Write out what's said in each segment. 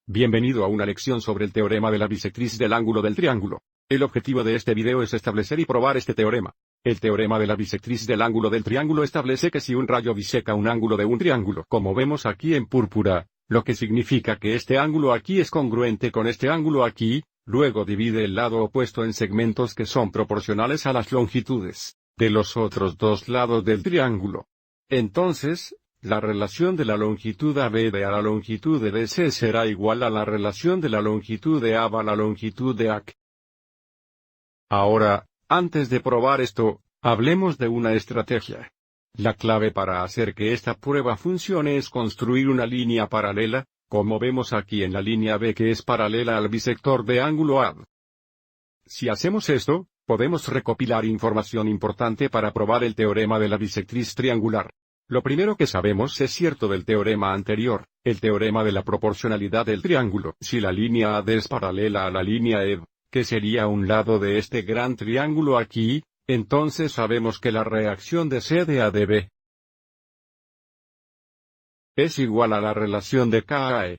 Bienvenido a una lección sobre el teorema de la bisectriz del ángulo del triángulo. El objetivo de este video es establecer y probar este teorema. El teorema de la bisectriz del ángulo del triángulo establece que si un rayo biseca un ángulo de un triángulo, como vemos aquí en púrpura, lo que significa que este ángulo aquí es congruente con este ángulo aquí, luego divide el lado opuesto en segmentos que son proporcionales a las longitudes de los otros dos lados del triángulo. Entonces, la relación de la longitud AB a la longitud de DC será igual a la relación de la longitud de AB a la longitud de AC. Ahora, antes de probar esto, hablemos de una estrategia. La clave para hacer que esta prueba funcione es construir una línea paralela, como vemos aquí en la línea B que es paralela al bisector de ángulo AB. Si hacemos esto, podemos recopilar información importante para probar el teorema de la bisectriz triangular. Lo primero que sabemos es cierto del teorema anterior, el teorema de la proporcionalidad del triángulo. Si la línea AD es paralela a la línea EB, que sería un lado de este gran triángulo aquí, entonces sabemos que la reacción de CD a DB es igual a la relación de KAE.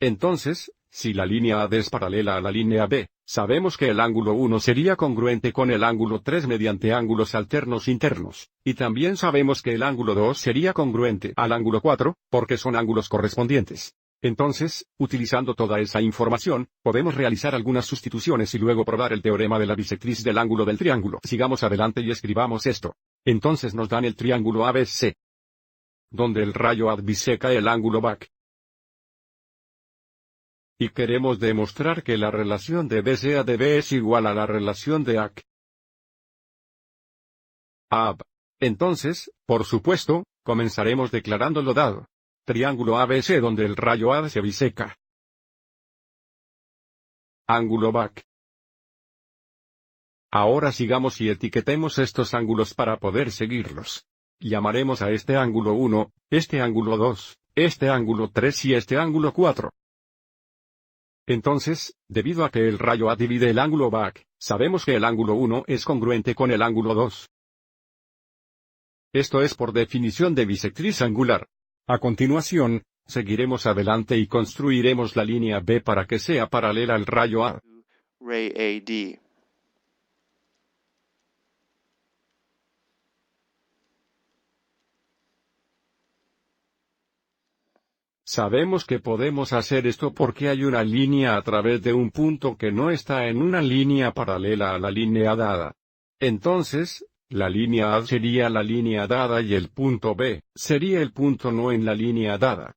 Entonces, si la línea AD es paralela a la línea B, sabemos que el ángulo 1 sería congruente con el ángulo 3 mediante ángulos alternos internos, y también sabemos que el ángulo 2 sería congruente al ángulo 4, porque son ángulos correspondientes. Entonces, utilizando toda esa información, podemos realizar algunas sustituciones y luego probar el teorema de la bisectriz del ángulo del triángulo. Sigamos adelante y escribamos esto. Entonces nos dan el triángulo ABC, donde el rayo AD biseca el ángulo BAC. Y queremos demostrar que la relación de BC a DB es igual a la relación de AC a AB. Entonces, por supuesto, comenzaremos declarando lo dado. Triángulo ABC donde el rayo AD se biseca. Ángulo BAC. Ahora sigamos y etiquetemos estos ángulos para poder seguirlos. Llamaremos a este ángulo 1, este ángulo 2, este ángulo 3 y este ángulo 4. Entonces, debido a que el rayo A divide el ángulo BAC, sabemos que el ángulo 1 es congruente con el ángulo 2. Esto es por definición de bisectriz angular. A continuación, seguiremos adelante y construiremos la línea B para que sea paralela al rayo A. Ray AD. Sabemos que podemos hacer esto porque hay una línea a través de un punto que no está en una línea paralela a la línea dada. Entonces, la línea A sería la línea dada y el punto B sería el punto no en la línea dada.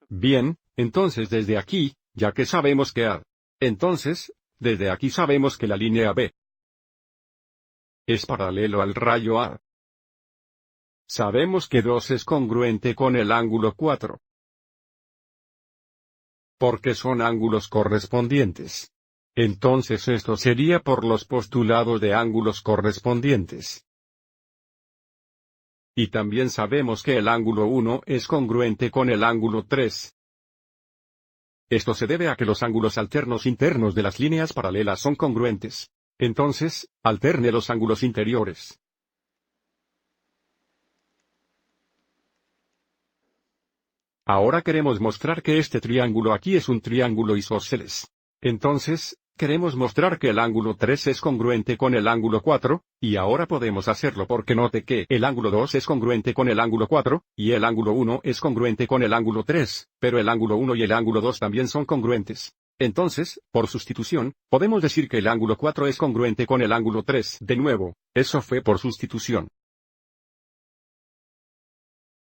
Bien, entonces desde aquí, ya que sabemos que A. Entonces, desde aquí sabemos que la línea B es paralelo al rayo A. Sabemos que 2 es congruente con el ángulo 4. Porque son ángulos correspondientes. Entonces esto sería por los postulados de ángulos correspondientes. Y también sabemos que el ángulo 1 es congruente con el ángulo 3. Esto se debe a que los ángulos alternos internos de las líneas paralelas son congruentes. Entonces, alterne los ángulos interiores. Ahora queremos mostrar que este triángulo aquí es un triángulo isósceles. Entonces, queremos mostrar que el ángulo 3 es congruente con el ángulo 4, y ahora podemos hacerlo porque note que el ángulo 2 es congruente con el ángulo 4, y el ángulo 1 es congruente con el ángulo 3, pero el ángulo 1 y el ángulo 2 también son congruentes. Entonces, por sustitución, podemos decir que el ángulo 4 es congruente con el ángulo 3. De nuevo, eso fue por sustitución.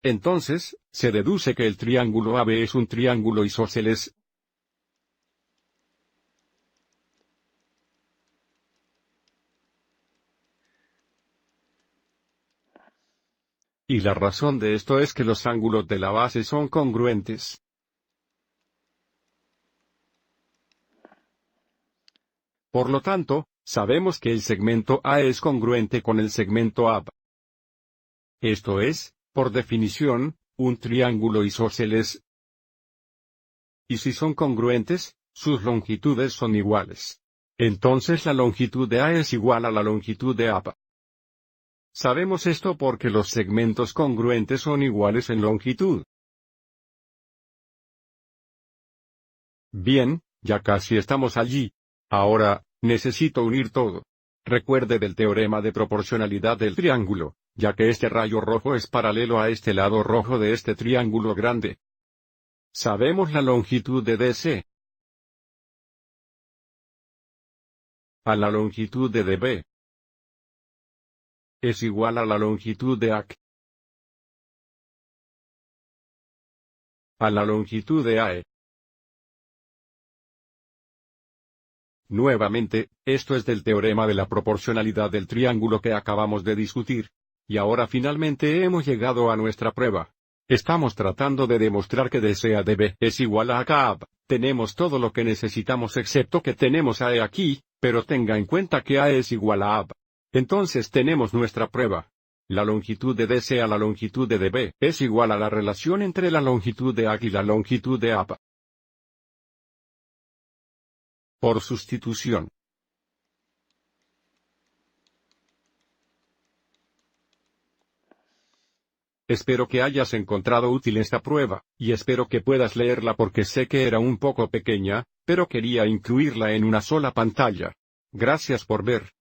Entonces, se deduce que el triángulo AB es un triángulo isósceles. Y la razón de esto es que los ángulos de la base son congruentes. Por lo tanto, sabemos que el segmento A es congruente con el segmento AB. Esto es, por definición, un triángulo isósceles. Y si son congruentes, sus longitudes son iguales. Entonces la longitud de A es igual a la longitud de AB. Sabemos esto porque los segmentos congruentes son iguales en longitud. Bien, ya casi estamos allí. Ahora, necesito unir todo. Recuerde del teorema de proporcionalidad del triángulo, ya que este rayo rojo es paralelo a este lado rojo de este triángulo grande. Sabemos la longitud de DC. A la longitud de DB es igual a la longitud de AC. A la longitud de AE. Nuevamente, esto es del teorema de la proporcionalidad del triángulo que acabamos de discutir. Y ahora finalmente hemos llegado a nuestra prueba. Estamos tratando de demostrar que DC a DB es igual a ACAB. Tenemos todo lo que necesitamos excepto que tenemos AE aquí, pero tenga en cuenta que AE es igual a AB. Entonces tenemos nuestra prueba. La longitud de DC a la longitud de DB es igual a la relación entre la longitud de AC y la longitud de AB. Por sustitución. Espero que hayas encontrado útil esta prueba, y espero que puedas leerla porque sé que era un poco pequeña, pero quería incluirla en una sola pantalla. Gracias por ver.